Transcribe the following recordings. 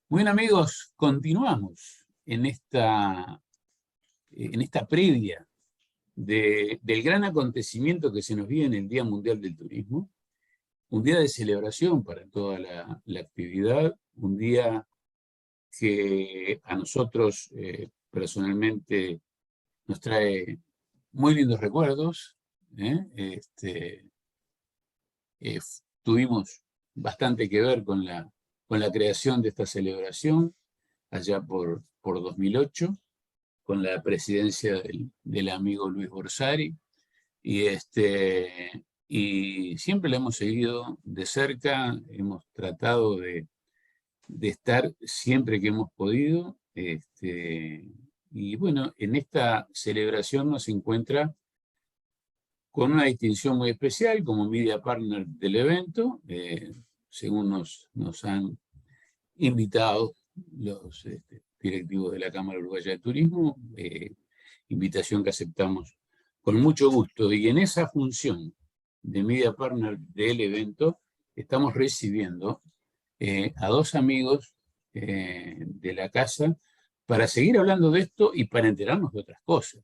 Muy bien, amigos, continuamos en esta previa del gran acontecimiento que se nos viene en el Día Mundial del Turismo, un día de celebración para toda la actividad, un día que a nosotros personalmente nos trae muy lindos recuerdos, ¿eh? Tuvimos bastante que ver con la creación de esta celebración allá por 2008, con la presidencia del amigo Luis Borsari, y siempre la hemos seguido de cerca, hemos tratado de estar siempre que hemos podido, y bueno, en esta celebración nos encuentra con una distinción muy especial como media partner del evento, según nos han invitado los directivos de la Cámara Uruguaya de Turismo, invitación que aceptamos con mucho gusto. Y en esa función de media partner del evento estamos recibiendo a dos amigos de la casa para seguir hablando de esto y para enterarnos de otras cosas.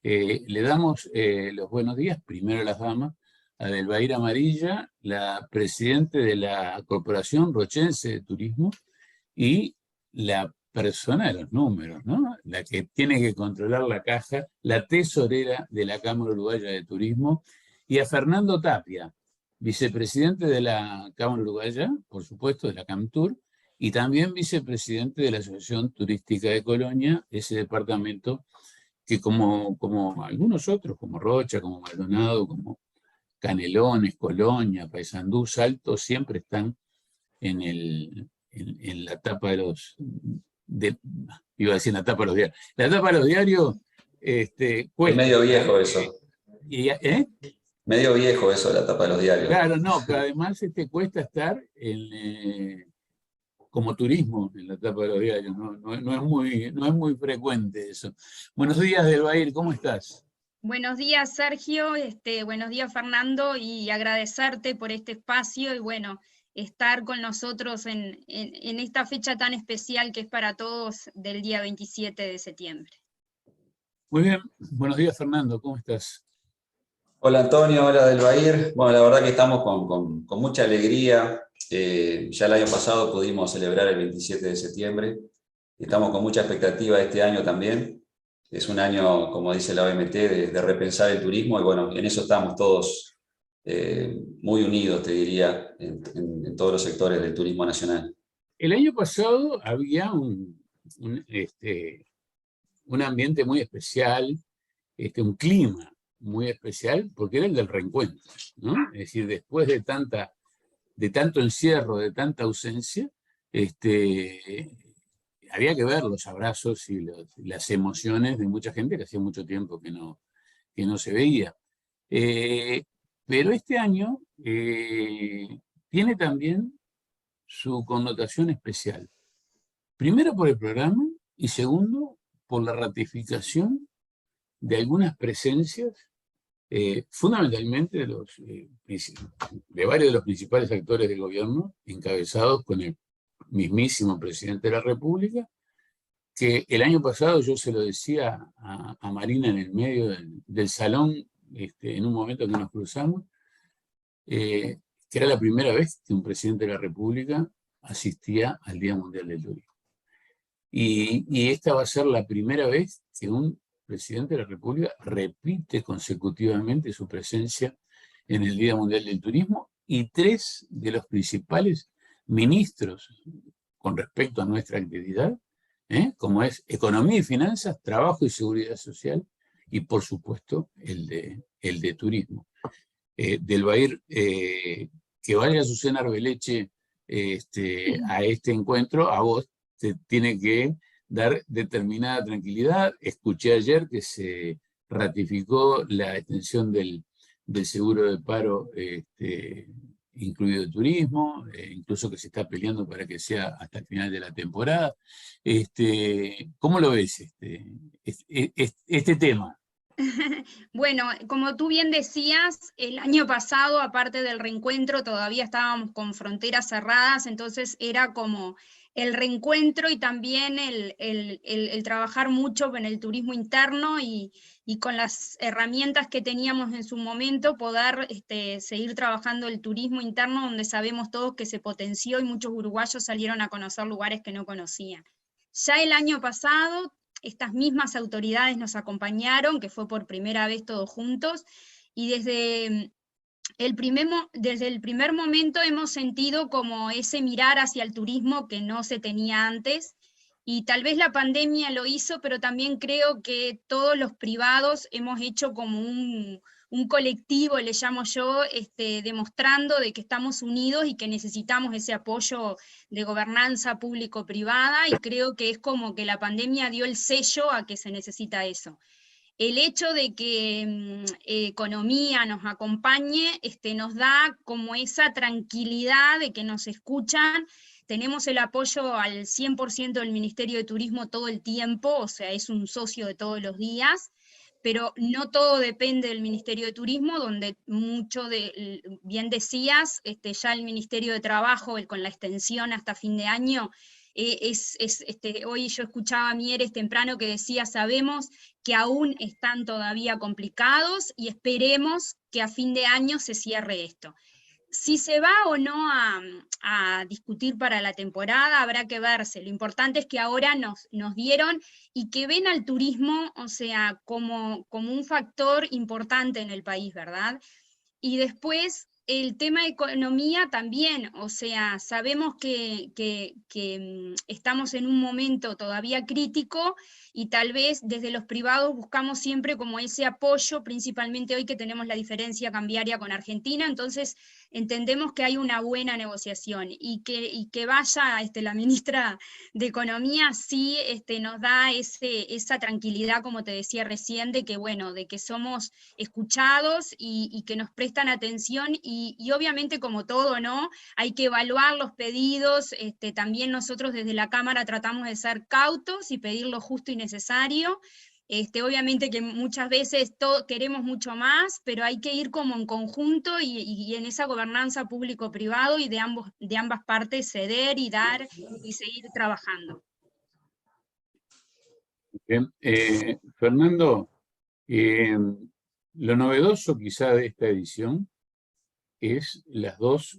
Le damos los buenos días, primero a las damas, a Delbair Amarilla, la presidente de la Corporación Rochense de Turismo y la persona de los números, ¿no? La que tiene que controlar la caja, la tesorera de la Cámara Uruguaya de Turismo, y a Fernando Tapia, vicepresidente de la Cámara Uruguaya, por supuesto, de la CAMTUR, y también vicepresidente de la Asociación Turística de Colonia, ese departamento que como algunos otros, como Rocha, como Maldonado, como Canelones, Colonia, Paysandú, Salto, siempre están en la tapa de los, iba a decir en la tapa de los diarios. La tapa de los diarios Es cuesta medio estar, viejo eso. ¿eh? Medio viejo eso, la tapa de los diarios. Claro, no, pero además cuesta estar como turismo en la tapa de los diarios, no es muy frecuente eso. Buenos días, Delbair, ¿cómo estás? Buenos días, Sergio, buenos días, Fernando, y agradecerte por este espacio y bueno, estar con nosotros en esta fecha tan especial que es para todos del día 27 de septiembre. Muy bien, buenos días, Fernando, ¿cómo estás? Hola Antonio, hola Delbair. Bueno, la verdad que estamos con mucha alegría. Ya el año pasado pudimos celebrar el 27 de septiembre. Estamos con mucha expectativa este año también. Es un año, como dice la OMT, de repensar el turismo y bueno, en eso estamos todos muy unidos, te diría, en todos los sectores del turismo nacional. El año pasado había un, un ambiente muy especial, un clima muy especial, porque era el del reencuentro, ¿no? Es decir, después de tanto encierro, de tanta ausencia, había que ver los abrazos y las emociones de mucha gente que hacía mucho tiempo que no se veía. Eh, pero este año tiene también su connotación especial. Primero por el programa y segundo por la ratificación de algunas presencias, fundamentalmente de varios de los principales actores del gobierno, encabezados con el mismísimo presidente de la República, que el año pasado yo se lo decía a Marina en el medio del salón, en un momento que nos cruzamos, que era la primera vez que un presidente de la República asistía al Día Mundial del Turismo. Y esta va a ser la primera vez que un presidente de la República repite consecutivamente su presencia en el Día Mundial del Turismo, y tres de los principales ministros con respecto a nuestra actividad, como es Economía y Finanzas, Trabajo y Seguridad Social, y por supuesto el de Turismo. Delbair, que vaya Susana Arbeleche a este encuentro, a vos te tiene que dar determinada tranquilidad. Escuché ayer que se ratificó la extensión del seguro de paro, incluido el turismo, incluso que se está peleando para que sea hasta el final de la temporada. ¿Cómo lo ves este tema? Bueno, como tú bien decías, el año pasado, aparte del reencuentro, todavía estábamos con fronteras cerradas, entonces era como el reencuentro y también el trabajar mucho en el turismo interno y con las herramientas que teníamos en su momento poder seguir trabajando el turismo interno, donde sabemos todos que se potenció y muchos uruguayos salieron a conocer lugares que no conocían. Ya el año pasado, estas mismas autoridades nos acompañaron, que fue por primera vez todos juntos, y desde el primer momento hemos sentido como ese mirar hacia el turismo que no se tenía antes, y tal vez la pandemia lo hizo, pero también creo que todos los privados hemos hecho como un colectivo, le llamo yo, demostrando de que estamos unidos y que necesitamos ese apoyo de gobernanza público-privada, y creo que es como que la pandemia dio el sello a que se necesita eso. El hecho de que economía nos acompañe nos da como esa tranquilidad de que nos escuchan. Tenemos el apoyo al 100% del Ministerio de Turismo todo el tiempo, o sea, es un socio de todos los días, pero no todo depende del Ministerio de Turismo, donde bien decías, ya el Ministerio de Trabajo, con la extensión hasta fin de año, hoy yo escuchaba a Mieres temprano que decía, sabemos que aún están todavía complicados y esperemos que a fin de año se cierre esto. Si se va o no a discutir para la temporada, habrá que verse. Lo importante es que ahora nos dieron y que ven al turismo, o sea, como un factor importante en el país, ¿verdad? Y después el tema de economía también, o sea, sabemos que estamos en un momento todavía crítico y tal vez desde los privados buscamos siempre como ese apoyo, principalmente hoy que tenemos la diferencia cambiaria con Argentina, entonces entendemos que hay una buena negociación y que vaya la ministra de Economía sí nos da esa tranquilidad, como te decía recién, de que bueno, de que somos escuchados y que nos prestan atención y obviamente como todo, ¿no? Hay que evaluar los pedidos, también nosotros desde la Cámara tratamos de ser cautos y pedir lo justo y necesario. Obviamente que muchas veces queremos mucho más, pero hay que ir como en conjunto y en esa gobernanza público-privado y de ambas partes ceder y dar y seguir trabajando. Bien. Fernando, lo novedoso quizá de esta edición es las dos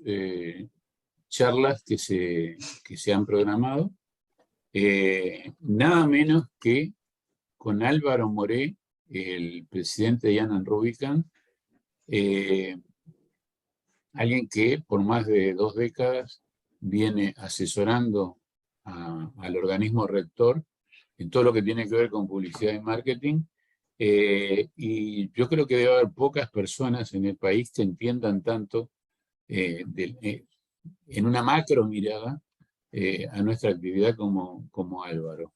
charlas que se han programado, nada menos que con Álvaro Moré, el presidente de Jan & Rubicam, alguien que por más de 2 décadas viene asesorando al organismo rector en todo lo que tiene que ver con publicidad y marketing, y yo creo que debe haber pocas personas en el país que entiendan tanto en una macro mirada a nuestra actividad como Álvaro.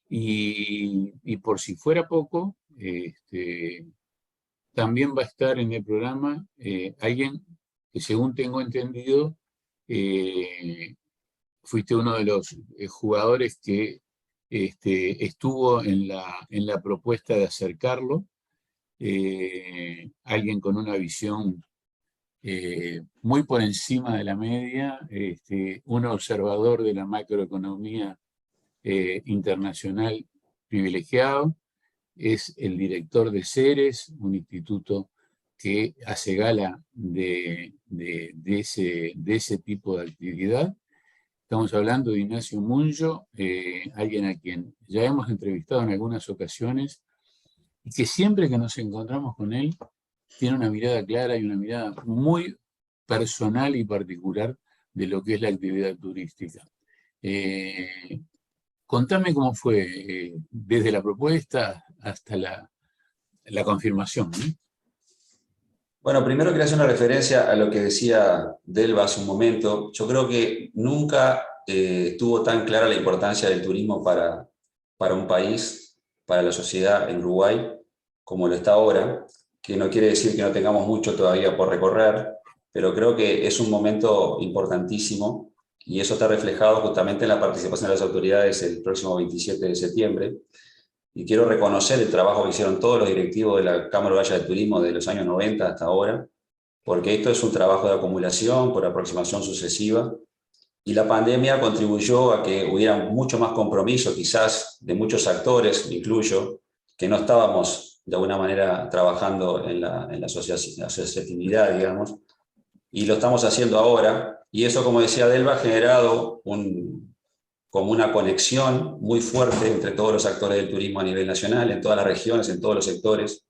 Y por si fuera poco, también va a estar en el programa alguien que, según tengo entendido, fuiste uno de los jugadores que estuvo en la propuesta de acercarlo, alguien con una visión muy por encima de la media, un observador de la macroeconomía internacional privilegiado, es el director de CERES, un instituto que hace gala de ese tipo de actividad. Estamos hablando de Ignacio Munjo, alguien a quien ya hemos entrevistado en algunas ocasiones y que siempre que nos encontramos con él tiene una mirada clara y una mirada muy personal y particular de lo que es la actividad turística. Contame cómo fue desde la propuesta hasta la confirmación, ¿no? Bueno, primero quería hacer una referencia a lo que decía Delva hace un momento. Yo creo que nunca estuvo tan clara la importancia del turismo para un país, para la sociedad en Uruguay, como lo está ahora, que no quiere decir que no tengamos mucho todavía por recorrer, pero creo que es un momento importantísimo y eso está reflejado justamente en la participación de las autoridades el próximo 27 de septiembre. Y quiero reconocer el trabajo que hicieron todos los directivos de la Cámara Uruguaya de Turismo de los años 90 hasta ahora, porque esto es un trabajo de acumulación por aproximación sucesiva, y la pandemia contribuyó a que hubiera mucho más compromiso, quizás, de muchos actores, me incluyo, que no estábamos de alguna manera trabajando en la asociatividad, digamos, y lo estamos haciendo ahora, y eso, como decía Delva, ha generado como una conexión muy fuerte entre todos los actores del turismo a nivel nacional, en todas las regiones, en todos los sectores,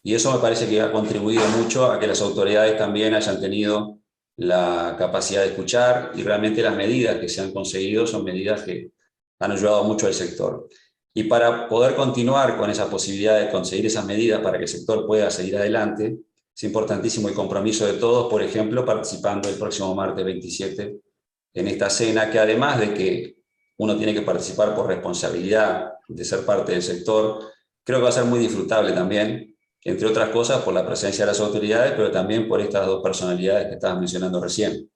y eso me parece que ha contribuido mucho a que las autoridades también hayan tenido la capacidad de escuchar, y realmente las medidas que se han conseguido son medidas que han ayudado mucho al sector. Y para poder continuar con esa posibilidad de conseguir esas medidas para que el sector pueda seguir adelante, es importantísimo el compromiso de todos, por ejemplo, participando el próximo martes 27 en esta cena, que además de que uno tiene que participar por responsabilidad de ser parte del sector, creo que va a ser muy disfrutable también, entre otras cosas por la presencia de las autoridades, pero también por estas dos personalidades que estabas mencionando recién.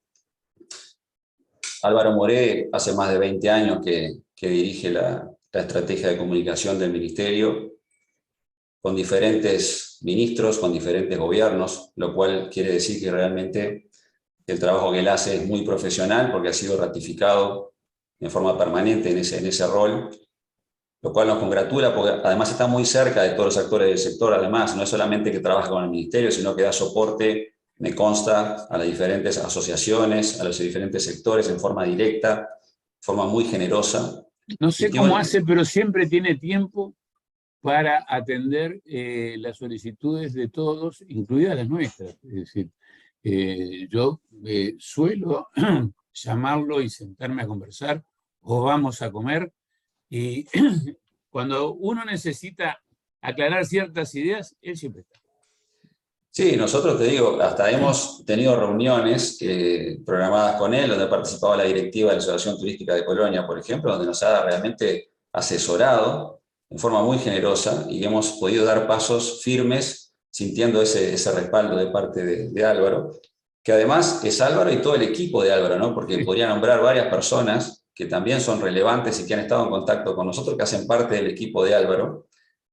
Álvaro Moré hace más de 20 años que dirige la estrategia de comunicación del Ministerio, con diferentes ministros, con diferentes gobiernos, lo cual quiere decir que realmente el trabajo que él hace es muy profesional, porque ha sido ratificado en forma permanente en ese rol, lo cual nos congratula, porque además está muy cerca de todos los actores del sector. Además, no es solamente que trabaja con el Ministerio, sino que da soporte, me consta, a las diferentes asociaciones, a los diferentes sectores en forma directa, de forma muy generosa. No sé cómo hace, pero siempre tiene tiempo para atender las solicitudes de todos, incluidas las nuestras. Es decir, yo suelo llamarlo y sentarme a conversar, o vamos a comer, y cuando uno necesita aclarar ciertas ideas, él siempre está. Sí, nosotros, te digo, hasta hemos tenido reuniones programadas con él, donde ha participado la directiva de la Asociación Turística de Colonia, por ejemplo, donde nos ha realmente asesorado en forma muy generosa, y hemos podido dar pasos firmes sintiendo ese respaldo de parte de Álvaro, que además es Álvaro y todo el equipo de Álvaro, ¿no? Porque podría nombrar varias personas que también son relevantes y que han estado en contacto con nosotros, que hacen parte del equipo de Álvaro,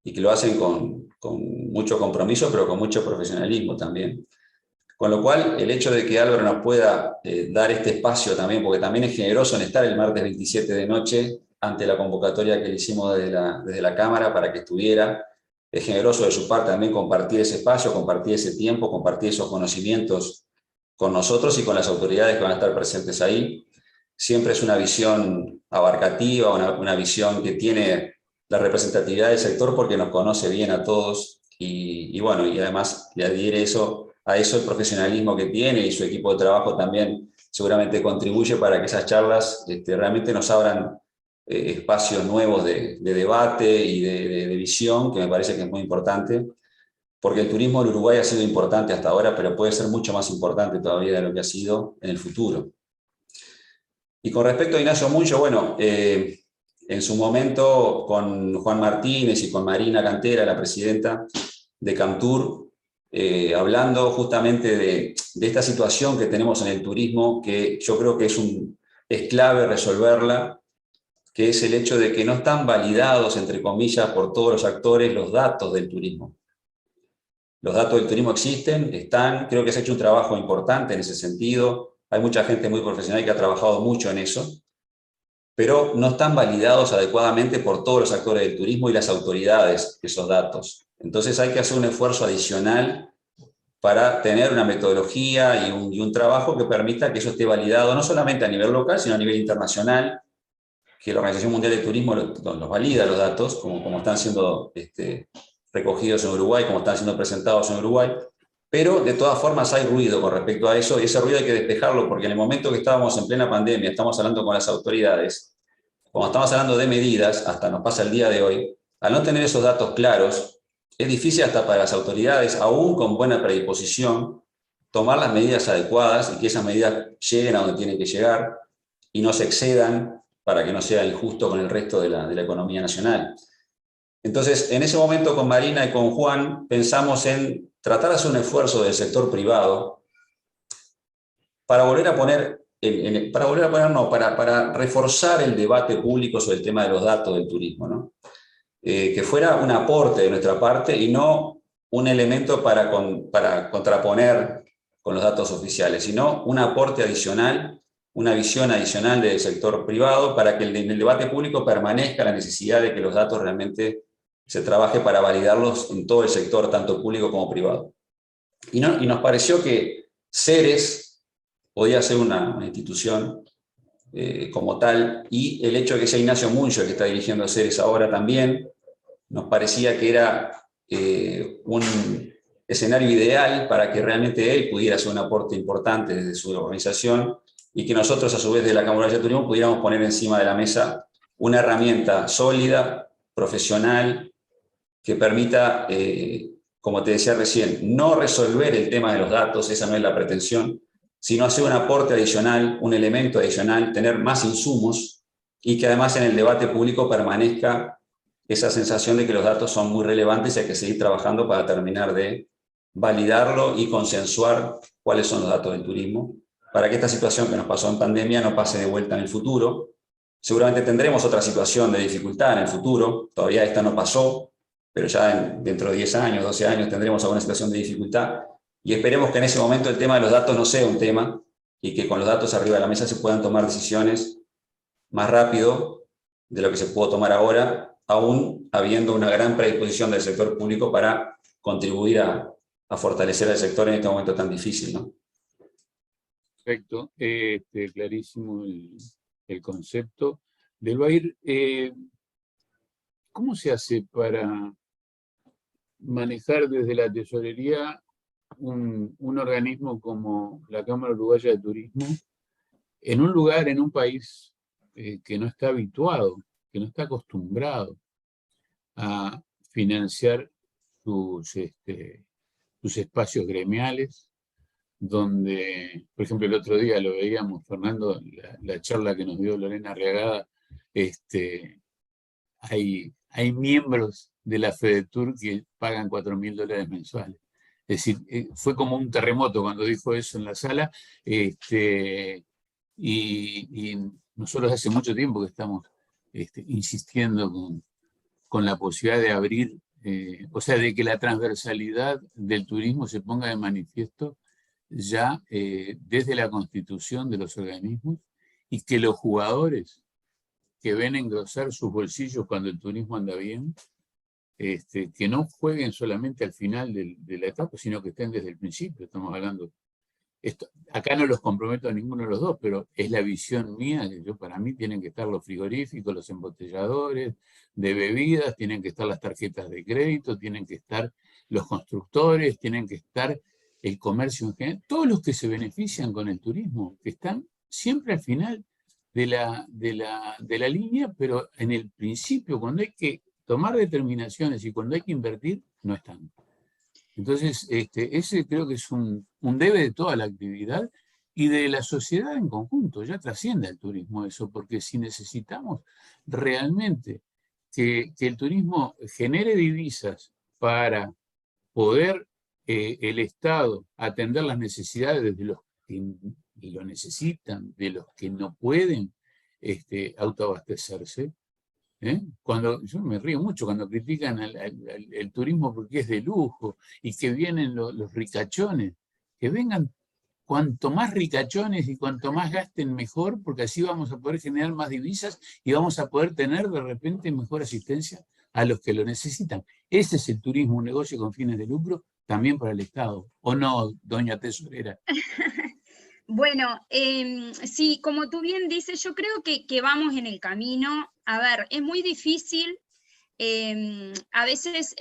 y que lo hacen con mucho compromiso, pero con mucho profesionalismo también. Con lo cual, el hecho de que Álvaro nos pueda dar este espacio también, porque también es generoso en estar el martes 27 de noche ante la convocatoria que le hicimos desde la Cámara para que estuviera, es generoso de su parte también compartir ese espacio, compartir ese tiempo, compartir esos conocimientos con nosotros y con las autoridades que van a estar presentes ahí. Siempre es una visión abarcativa, una visión que tiene la representatividad del sector, porque nos conoce bien a todos, y bueno, y además le adhiere a eso el profesionalismo que tiene, y su equipo de trabajo también seguramente contribuye para que esas charlas realmente nos abran espacios nuevos de debate y de visión, que me parece que es muy importante, porque el turismo en Uruguay ha sido importante hasta ahora, pero puede ser mucho más importante todavía de lo que ha sido en el futuro. Y con respecto a Ignacio Muncho, bueno, en su momento con Juan Martínez y con Marina Cantera, la presidenta de Camtur, hablando justamente de esta situación que tenemos en el turismo, que yo creo que es clave resolverla, que es el hecho de que no están validados, entre comillas, por todos los actores los datos del turismo. Los datos del turismo existen, creo que se ha hecho un trabajo importante en ese sentido, hay mucha gente muy profesional que ha trabajado mucho en eso, pero no están validados adecuadamente por todos los actores del turismo y las autoridades esos datos. Entonces hay que hacer un esfuerzo adicional para tener una metodología y un trabajo que permita que eso esté validado no solamente a nivel local, sino a nivel internacional, que la Organización Mundial del Turismo los valida los datos, como están siendo recogidos en Uruguay, como están siendo presentados en Uruguay, pero de todas formas hay ruido con respecto a eso, y ese ruido hay que despejarlo, porque en el momento que estábamos en plena pandemia, estamos hablando con las autoridades, como estamos hablando de medidas, hasta nos pasa el día de hoy, al no tener esos datos claros, es difícil hasta para las autoridades, aún con buena predisposición, tomar las medidas adecuadas y que esas medidas lleguen a donde tienen que llegar y no se excedan para que no sea injusto con el resto de la economía nacional. Entonces, en ese momento con Marina y con Juan pensamos en tratar de hacer un esfuerzo del sector privado para para reforzar el debate público sobre el tema de los datos del turismo, ¿no? Que fuera un aporte de nuestra parte y no un elemento para contraponer con los datos oficiales, sino un aporte adicional, una visión adicional del sector privado para que en el debate público permanezca la necesidad de que los datos realmente se trabaje para validarlos en todo el sector, tanto público como privado. Y nos pareció que Ceres podía ser una institución como tal, y el hecho de que sea Ignacio Muncho el que está dirigiendo Ceres ahora también, nos parecía que era un escenario ideal para que realmente él pudiera hacer un aporte importante desde su organización, y que nosotros, a su vez, de la Cámara de Turismo, pudiéramos poner encima de la mesa una herramienta sólida, profesional, que permita, como te decía recién, no resolver el tema de los datos, esa no es la pretensión, sino hacer un aporte adicional, un elemento adicional, tener más insumos, y que además en el debate público permanezca esa sensación de que los datos son muy relevantes y hay que seguir trabajando para terminar de validarlo y consensuar cuáles son los datos del turismo, para que esta situación que nos pasó en pandemia no pase de vuelta en el futuro. Seguramente tendremos otra situación de dificultad en el futuro, todavía esta no pasó, pero ya dentro de 10 años, 12 años tendremos alguna situación de dificultad, y esperemos que en ese momento el tema de los datos no sea un tema, y que con los datos arriba de la mesa se puedan tomar decisiones más rápido de lo que se pudo tomar ahora, aún habiendo una gran predisposición del sector público para contribuir a fortalecer el sector en este momento tan difícil, ¿no? Perfecto, clarísimo el concepto. Delbair, ¿cómo se hace para manejar desde la tesorería un organismo como la Cámara Uruguaya de Turismo en un lugar, en un país que no está habituado, que no está acostumbrado a financiar sus espacios gremiales, donde, por ejemplo, el otro día lo veíamos, Fernando, la charla que nos dio Lorena Arriagada, hay miembros de la FEDETUR que pagan $4.000 mensuales. Es decir, fue como un terremoto cuando dijo eso en la sala, y nosotros hace mucho tiempo que estamos insistiendo con la posibilidad de abrir, o sea, de que la transversalidad del turismo se ponga de manifiesto ya desde la constitución de los organismos, y que los jugadores que ven engrosar sus bolsillos cuando el turismo anda bien, que no jueguen solamente al final de la etapa, sino que estén desde el principio. Estamos hablando, acá no los comprometo a ninguno de los dos, pero es la visión mía, que para mí tienen que estar los frigoríficos, los embotelladores de bebidas, tienen que estar las tarjetas de crédito, tienen que estar los constructores, tienen que estar el comercio en general, todos los que se benefician con el turismo, que están siempre al final de la línea, pero en el principio, cuando hay que tomar determinaciones y cuando hay que invertir, no están. Entonces, ese creo que es un debe de toda la actividad y de la sociedad en conjunto. Ya trasciende el turismo eso, porque si necesitamos realmente que el turismo genere divisas para poder el Estado atender las necesidades de los que lo necesitan, de los que no pueden autoabastecerse. Yo me río mucho cuando critican el turismo porque es de lujo y que vienen los ricachones. Que vengan cuanto más ricachones y cuanto más gasten mejor, porque así vamos a poder generar más divisas y vamos a poder tener de repente mejor asistencia a los que lo necesitan. Ese es el turismo, un negocio con fines de lucro, también para el Estado. ¿O no, doña tesorera? Bueno, sí, como tú bien dices, yo creo que vamos en el camino. A ver, es muy difícil. A veces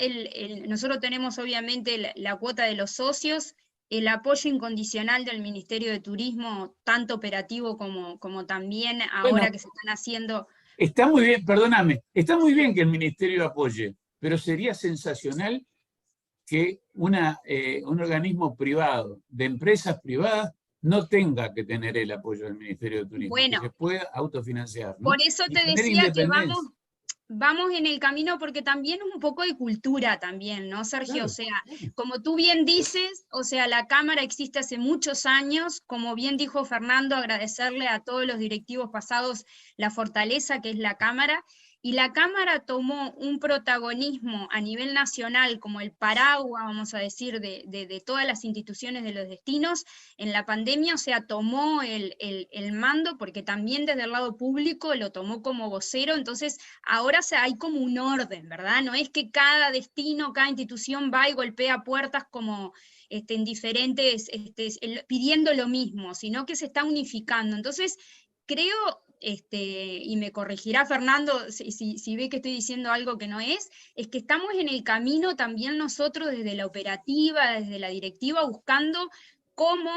nosotros tenemos obviamente la cuota de los socios, el apoyo incondicional del Ministerio de Turismo, tanto operativo como también ahora Bueno, que se están haciendo. está muy bien, perdóname, está muy bien que el Ministerio apoye, pero sería sensacional que un organismo privado, de empresas privadas, no tenga que tener el apoyo del Ministerio de Turismo, Bueno, que se pueda autofinanciar, ¿no? por eso Y te tener decía que independencia. vamos en el camino, porque también es un poco de cultura también, ¿no, Sergio? Claro, O sea, claro. como tú bien dices, o sea, la Cámara existe hace muchos años, como bien dijo Fernando, agradecerle a todos los directivos pasados la fortaleza que es la Cámara, y la Cámara tomó un protagonismo a nivel nacional como el paraguas, vamos a decir, de todas las instituciones de los destinos en la pandemia, o sea, tomó el mando, porque también desde el lado público lo tomó como vocero, entonces ahora hay como un orden, ¿verdad? No es que cada destino, cada institución va y golpea puertas como en diferentes, pidiendo lo mismo, sino que se está unificando. Entonces, creo, y me corregirá Fernando si ve que estoy diciendo algo que no es que estamos en el camino también nosotros desde la operativa, desde la directiva, buscando cómo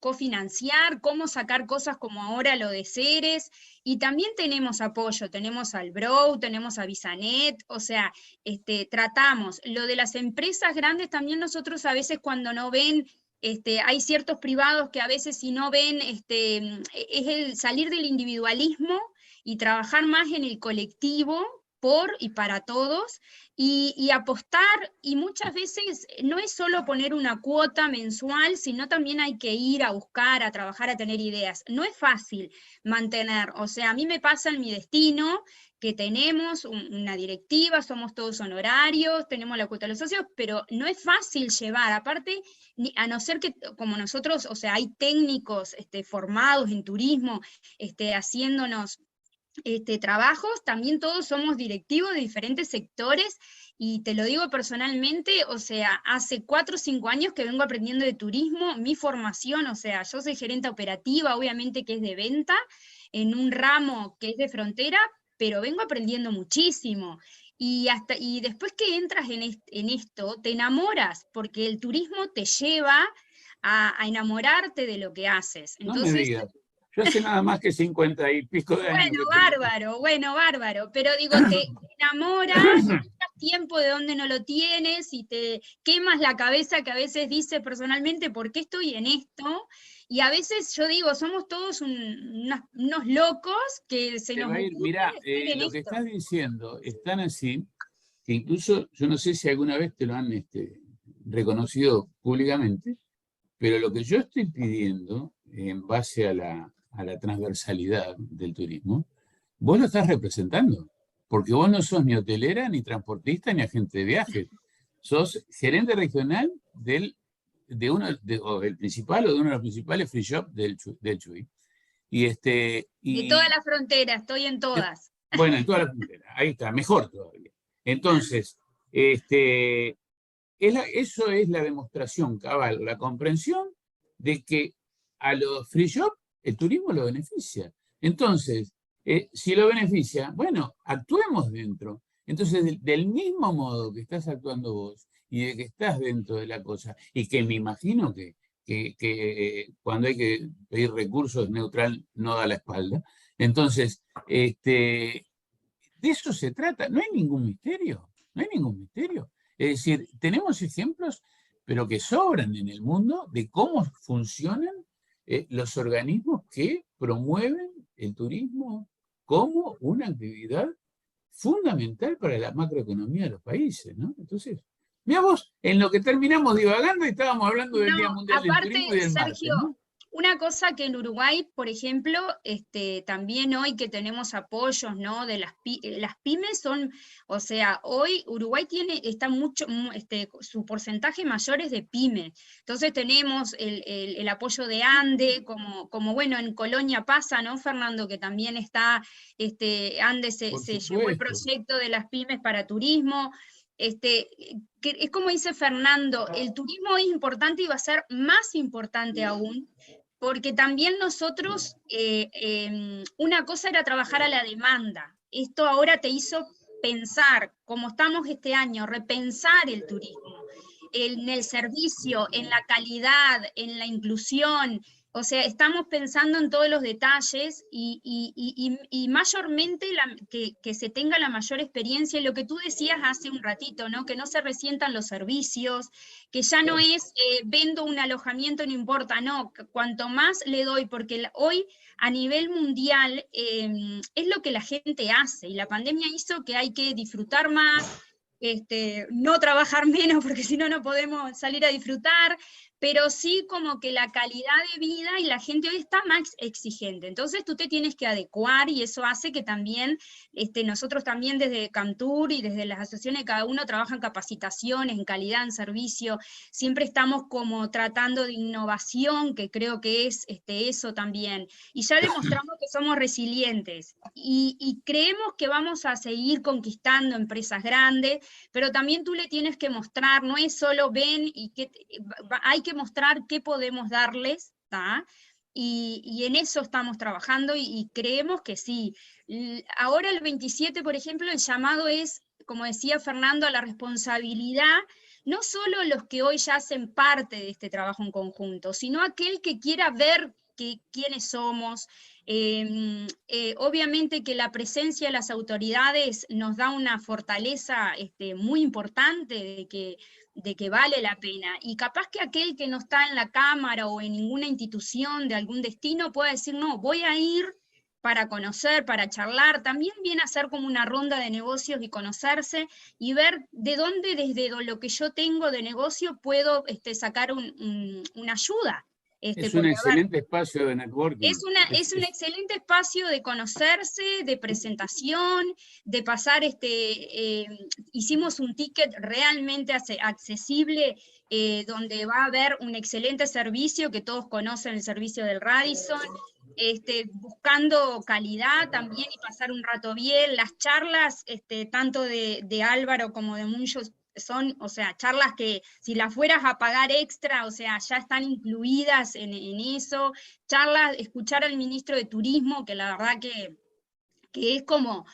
cofinanciar, cómo sacar cosas como ahora lo de Ceres, y también tenemos apoyo, tenemos al BROW, tenemos a Visanet, o sea, tratamos. Lo de las empresas grandes también nosotros a veces cuando no ven, hay ciertos privados que a veces si no ven, es el salir del individualismo y trabajar más en el colectivo, por y para todos, y apostar, y muchas veces no es solo poner una cuota mensual, sino también hay que ir a buscar, a trabajar, a tener ideas. No es fácil mantener, o sea, a mí me pasa en mi destino, que tenemos una directiva, somos todos honorarios, tenemos la cuota de los socios, pero no es fácil llevar, aparte, a no ser que como nosotros, o sea, hay técnicos formados en turismo, haciéndonos trabajos, también todos somos directivos de diferentes sectores, y te lo digo personalmente, o sea, hace 4 o 5 años que vengo aprendiendo de turismo, mi formación, o sea, yo soy gerente operativa, obviamente que es de venta, en un ramo que es de frontera, pero vengo aprendiendo muchísimo. Y después que entras en esto, te enamoras, porque el turismo te lleva a enamorarte de lo que haces. No me Entonces, digas. Yo hace nada más que 50 y pico de años que tengo. bueno, bárbaro, pero digo, te enamora, y sacas tiempo de donde no lo tienes, y te quemas la cabeza, que a veces dices personalmente, ¿por qué estoy en esto? Y a veces yo digo, somos todos unos locos que se Te nos va a ir, ocurre mirá, estar en lo que esto. estás diciendo es tan así que incluso, yo no sé si alguna vez te lo han reconocido públicamente, pero lo que yo estoy pidiendo en base a la transversalidad del turismo, vos lo estás representando, porque vos no sos ni hotelera, ni transportista, ni agente de viajes. Sos gerente regional o el principal o de uno de los principales free shop del Chuy. De toda Y la frontera, estoy en todas. bueno, en toda la frontera, ahí está, mejor todavía. Entonces, eso es la demostración cabal, la comprensión de que a los free shop el turismo lo beneficia. Entonces, si lo beneficia, bueno, actuemos dentro. Entonces, del mismo modo que estás actuando vos y de que estás dentro de la cosa, y que me imagino que cuando hay que pedir recursos neutral no da la espalda. Entonces, de eso se trata. No hay ningún misterio, no hay ningún misterio. Es decir, tenemos ejemplos, pero que sobran en el mundo, de cómo funcionan los organismos que promueven el turismo como una actividad fundamental para la macroeconomía de los países, ¿no? Entonces, mira vos, en lo que terminamos divagando y estábamos hablando del No, Día Mundial del aparte, Turismo y del martes, Sergio, ¿no? una cosa que en Uruguay, por ejemplo, también hoy que tenemos apoyos, ¿no? De las pymes son, o sea, hoy Uruguay está mucho, su porcentaje mayor es de pymes. Entonces tenemos el apoyo de ANDE, como bueno, en Colonia pasa, ¿no, Fernando? Que también está, ANDE se llevó el Supuesto. proyecto de las pymes para turismo. Que es como dice Fernando, el turismo es importante y va a ser más importante aún, porque también nosotros, una cosa era trabajar a la demanda, esto ahora te hizo pensar, como estamos este año, repensar el turismo, en el servicio, en la calidad, en la inclusión. O sea, estamos pensando en todos los detalles y mayormente que se tenga la mayor experiencia, y lo que tú decías hace un ratito, ¿no? Que no se resientan los servicios, que ya no es vendo un alojamiento, no importa, no, cuanto más le doy, porque hoy a nivel mundial es lo que la gente hace, y la pandemia hizo que hay que disfrutar más, no trabajar menos, porque si no, no podemos salir a disfrutar, pero sí como que la calidad de vida y la gente hoy está más exigente. Entonces tú te tienes que adecuar y eso hace que también nosotros también desde Camtur y desde las asociaciones cada uno trabaja en capacitaciones, en calidad, en servicio, siempre estamos como tratando de innovación, que creo que es eso también. Y ya demostramos que somos resilientes y creemos que vamos a seguir conquistando empresas grandes, pero también tú le tienes que mostrar, no es solo ven y que hay que mostrar qué podemos darles, ¿tá? Y en eso estamos trabajando y creemos que sí. Ahora el 27, por ejemplo, el llamado es, como decía Fernando, a la responsabilidad, no solo los que hoy ya hacen parte de este trabajo en conjunto, sino aquel que quiera ver quiénes somos. Obviamente que la presencia de las autoridades nos da una fortaleza muy importante de que vale la pena. Y capaz que aquel que no está en la Cámara o en ninguna institución de algún destino pueda decir, no, voy a ir para conocer, para charlar, también viene a ser como una ronda de negocios y conocerse y ver de dónde desde lo que yo tengo de negocio puedo sacar una ayuda. Es un excelente espacio de networking. Es un excelente espacio de conocerse, de presentación, de pasar, hicimos un ticket realmente accesible, donde va a haber un excelente servicio, que todos conocen el servicio del Radisson, buscando calidad también y pasar un rato bien. Las charlas, tanto de Álvaro como de Muñoz, son, o sea, charlas que si las fueras a pagar extra, o sea, ya están incluidas en eso, charlas, escuchar al ministro de Turismo, que la verdad que es como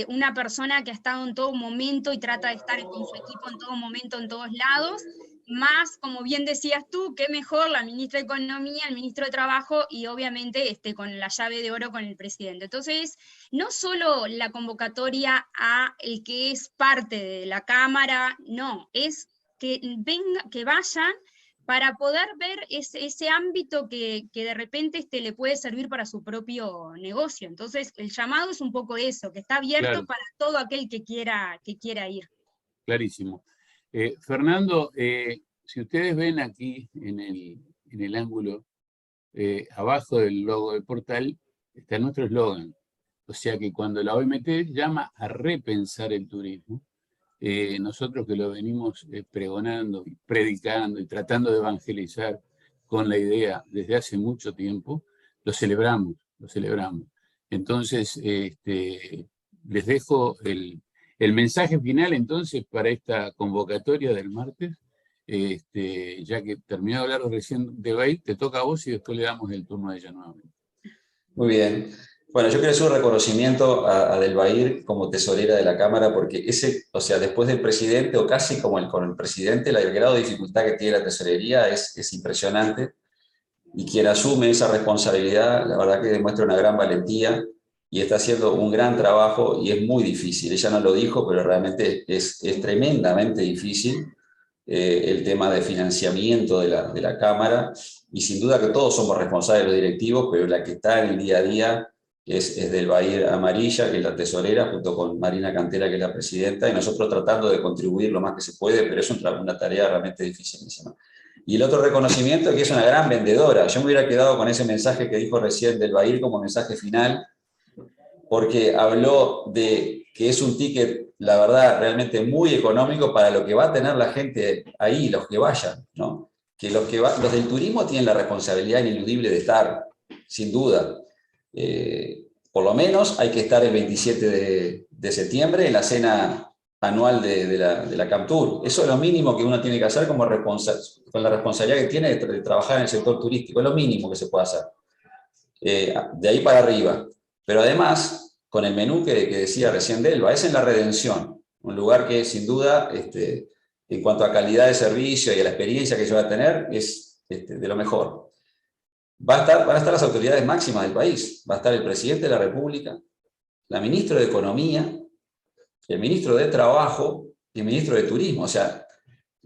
una persona que ha estado en todo momento y trata de estar con su equipo en todo momento, en todos lados, más, como bien decías tú, qué mejor la ministra de Economía, el ministro de Trabajo y obviamente con la llave de oro con el presidente. Entonces, no solo la convocatoria a el que es parte de la Cámara, no, es que vayan para poder ver ese ámbito que de repente le puede servir para su propio negocio. Entonces, el llamado es un poco eso, que está abierto Claro. para todo aquel que quiera ir. Clarísimo. Fernando, si ustedes ven aquí en el ángulo, abajo del logo del portal, está nuestro eslogan. O sea que cuando la OMT llama a repensar el turismo, nosotros que lo venimos pregonando, y predicando y tratando de evangelizar con la idea desde hace mucho tiempo, lo celebramos, lo celebramos. Entonces, les dejo el mensaje final entonces para esta convocatoria del martes, ya que terminó de hablar recién de Bahía, te toca a vos y después le damos el turno a ella nuevamente. Muy bien. Bueno, yo quiero hacer un reconocimiento a Delbair como tesorera de la Cámara, porque o sea, después del presidente, o casi como con el presidente, el grado de dificultad que tiene la tesorería es impresionante, y quien asume esa responsabilidad, la verdad que demuestra una gran valentía, y está haciendo un gran trabajo, y es muy difícil. Ella no lo dijo, pero realmente es tremendamente difícil el tema de financiamiento de la Cámara, y sin duda que todos somos responsables de los directivos, pero la que está en el día a día es Delbair Amarilla, que es la tesorera, junto con Marina Cantera, que es la presidenta, y nosotros tratando de contribuir lo más que se puede, pero es una tarea realmente dificilísima. Y el otro reconocimiento es que es una gran vendedora. Yo me hubiera quedado con ese mensaje que dijo recién Delbair como mensaje final, porque habló de que es un ticket, la verdad, realmente muy económico para lo que va a tener la gente ahí, los que vayan, ¿no? Que los del turismo tienen la responsabilidad ineludible de estar, sin duda. Por lo menos hay que estar el 27 de septiembre en la cena anual de la Camtur. Eso es lo mínimo que uno tiene que hacer con la responsabilidad que tiene de trabajar en el sector turístico. Es lo mínimo que se puede hacer. De ahí para arriba. Pero además, con el menú que decía recién Delba, es en La Redención, un lugar que sin duda, en cuanto a calidad de servicio y a la experiencia que yo voy a tener, es de lo mejor. Van a estar las autoridades máximas del país. Va a estar el presidente de la República, la ministra de Economía, el ministro de Trabajo y el ministro de Turismo. O sea,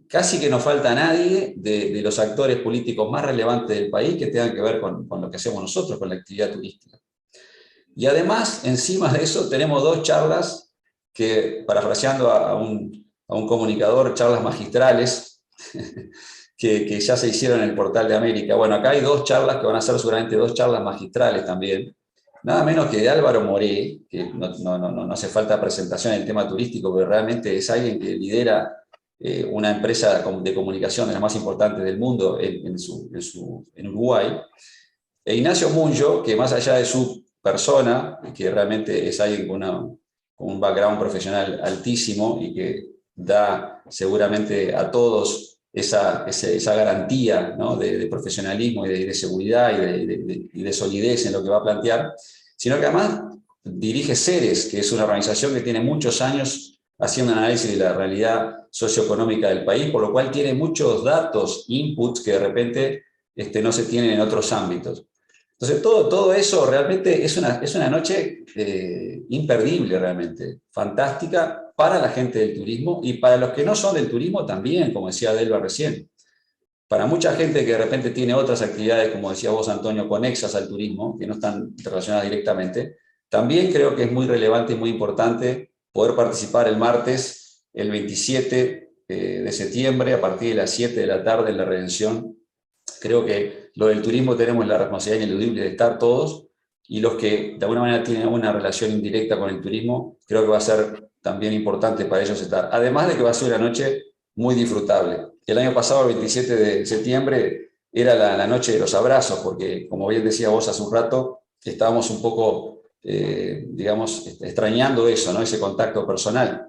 casi que no falta nadie de los actores políticos más relevantes del país que tengan que ver con lo que hacemos nosotros, con la actividad turística. Y además, encima de eso, tenemos dos charlas que, parafraseando a un comunicador, charlas magistrales, que ya se hicieron en el Portal de América. Bueno, acá hay 2 charlas que van a ser seguramente 2 charlas magistrales también. Nada menos que de Álvaro Moré, que no hace falta presentación en el tema turístico, pero realmente es alguien que lidera una empresa de comunicación de las más importantes del mundo en Uruguay. E Ignacio Munjo, que más allá de su persona, que realmente es alguien con un background profesional altísimo y que da seguramente a todos esa garantía, ¿no?, de profesionalismo y de seguridad y de solidez en lo que va a plantear, sino que además dirige CERES, que es una organización que tiene muchos años haciendo un análisis de la realidad socioeconómica del país, por lo cual tiene muchos datos, inputs que de repente no se tienen en otros ámbitos. Entonces, todo eso realmente es una noche imperdible, realmente, fantástica para la gente del turismo y para los que no son del turismo también, como decía Delva recién. Para mucha gente que de repente tiene otras actividades, como decía vos, Antonio, conexas al turismo, que no están relacionadas directamente, también creo que es muy relevante y muy importante poder participar el martes, el 27 de septiembre, a partir de las 7 de la tarde en La Redención. Creo que lo del turismo tenemos la responsabilidad ineludible de estar todos, y los que de alguna manera tienen una relación indirecta con el turismo, creo que va a ser también importante para ellos estar. Además de que va a ser una noche muy disfrutable. El año pasado, el 27 de septiembre, era la noche de los abrazos, porque, como bien decía vos hace un rato, estábamos un poco, digamos, extrañando eso, ¿no?, ese contacto personal.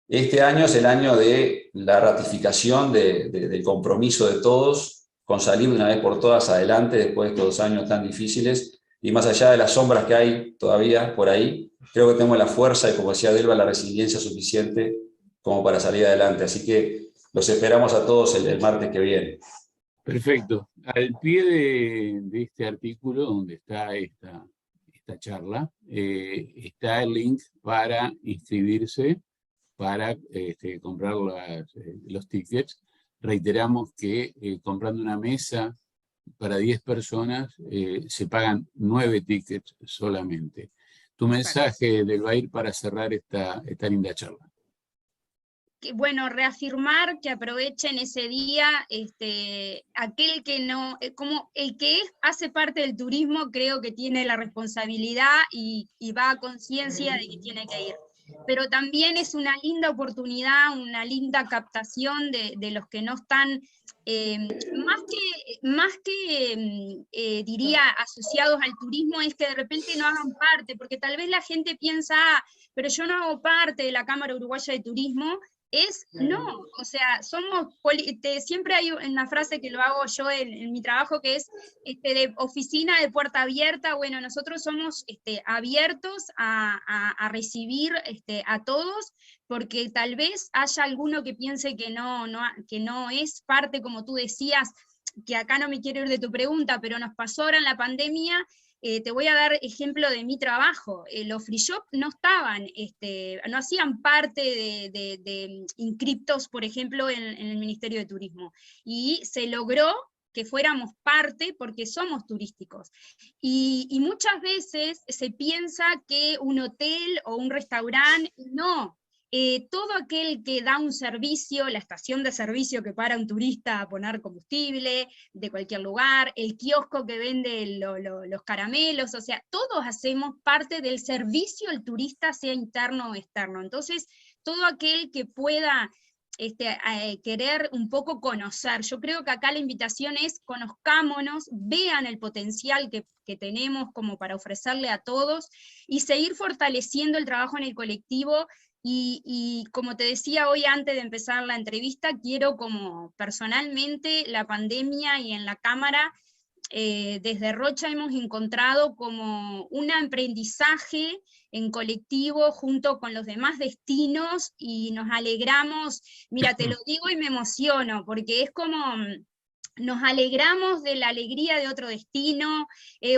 Este año es el año de la ratificación del compromiso de todos con salir de una vez por todas adelante después de estos 2 años tan difíciles, y más allá de las sombras que hay todavía por ahí, creo que tenemos la fuerza y, como decía Delva, la resiliencia suficiente como para salir adelante. Así que los esperamos a todos el martes que viene. Perfecto. Al pie de este artículo donde está esta charla, está el link para inscribirse, para comprar los tickets. Reiteramos que comprando una mesa para 10 personas se pagan 9 tickets solamente. Tu mensaje, Delvair, para cerrar esta linda charla. Bueno, reafirmar que aprovechen ese día, aquel que no, como el que hace parte del turismo, creo que tiene la responsabilidad y va a conciencia de que tiene que ir. Pero también es una linda oportunidad, una linda captación de los que no están, más que diría, asociados al turismo, es que de repente no hagan parte, porque tal vez la gente piensa, pero yo no hago parte de la Cámara Uruguaya de Turismo. No, o sea, siempre hay una frase que lo hago yo en mi trabajo, que es de oficina de puerta abierta. Bueno, nosotros somos abiertos a recibir a todos, porque tal vez haya alguno que piense que no es parte, como tú decías, que acá no me quiero ir de tu pregunta, pero nos pasó ahora en la pandemia. Te voy a dar ejemplo de mi trabajo. Los free shop no estaban, no hacían parte de inscriptos, por ejemplo, en el Ministerio de Turismo. Y se logró que fuéramos parte porque somos turísticos. Y muchas veces se piensa que un hotel o un restaurante, no. Todo aquel que da un servicio, la estación de servicio que para un turista a poner combustible de cualquier lugar, el kiosco que vende los caramelos, o sea, todos hacemos parte del servicio al turista, sea interno o externo. Entonces, todo aquel que pueda querer un poco conocer, yo creo que acá la invitación es conozcámonos, vean el potencial que tenemos como para ofrecerle a todos, y seguir fortaleciendo el trabajo en el colectivo. Y como te decía hoy antes de empezar la entrevista, quiero, como personalmente, la pandemia y en la Cámara, desde Rocha hemos encontrado como un aprendizaje en colectivo junto con los demás destinos, y nos alegramos. Mira, te lo digo y me emociono, porque es como nos alegramos de la alegría de otro destino,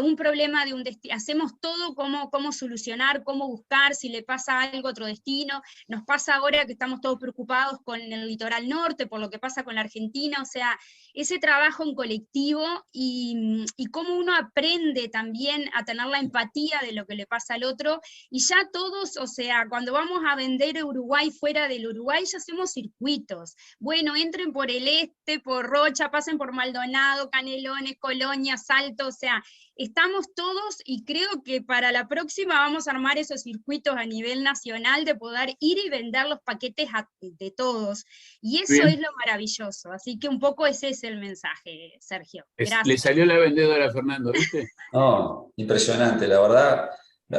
un problema de un destino, hacemos todo cómo solucionar, cómo buscar, si le pasa algo a otro destino. Nos pasa ahora que estamos todos preocupados con el litoral norte, por lo que pasa con la Argentina, o sea, ese trabajo en colectivo y cómo uno aprende también a tener la empatía de lo que le pasa al otro, y ya todos, o sea, cuando vamos a vender Uruguay fuera del Uruguay, ya hacemos circuitos. Bueno, entren por el este, por Rocha, pasen por Maldonado, Canelones, Colonia, Salto, o sea, estamos todos, y creo que para la próxima vamos a armar esos circuitos a nivel nacional de poder ir y vender los paquetes de todos, y eso Bien. es lo maravilloso, así que un poco ese es el mensaje, Sergio. Le Gracias. salió la vendedora a Fernando, ¿viste? No, impresionante, la verdad,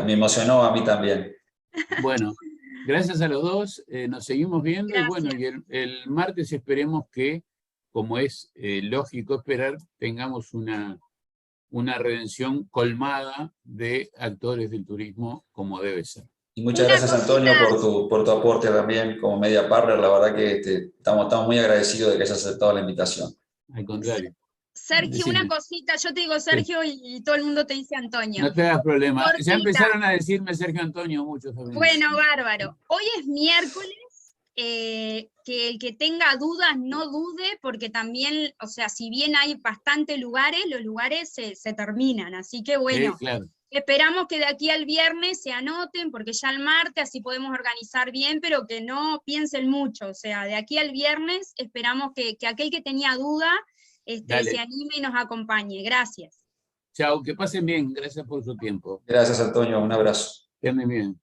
me emocionó a mí también. Bueno, gracias a los dos, nos seguimos viendo y bueno, Gracias. y el martes esperemos que, como es lógico esperar, tengamos una redención colmada de actores del turismo como debe ser. Y muchas Una gracias, Antonio, cosita, por tu aporte también como media partner. La verdad que estamos muy agradecidos de que hayas aceptado la invitación. Al contrario, Sergio, una decime. cosita, yo te digo Sí, Sergio y todo el mundo te dice Antonio. no te hagas problema. Ya Cortita, empezaron a decirme Sergio Antonio muchos también. bueno, bárbaro. Hoy es miércoles, que el que tenga dudas no dude, porque también, o sea, si bien hay bastantes lugares, los lugares se terminan, así que bueno, Claro. esperamos que de aquí al viernes se anoten, porque ya el martes así podemos organizar bien, pero que no piensen mucho, o sea, de aquí al viernes esperamos que aquel que tenía duda se Dale. anime y nos acompañe. Gracias. Chao, que pasen bien. Gracias por su tiempo. Gracias, Antonio. Un abrazo. Que anden bien.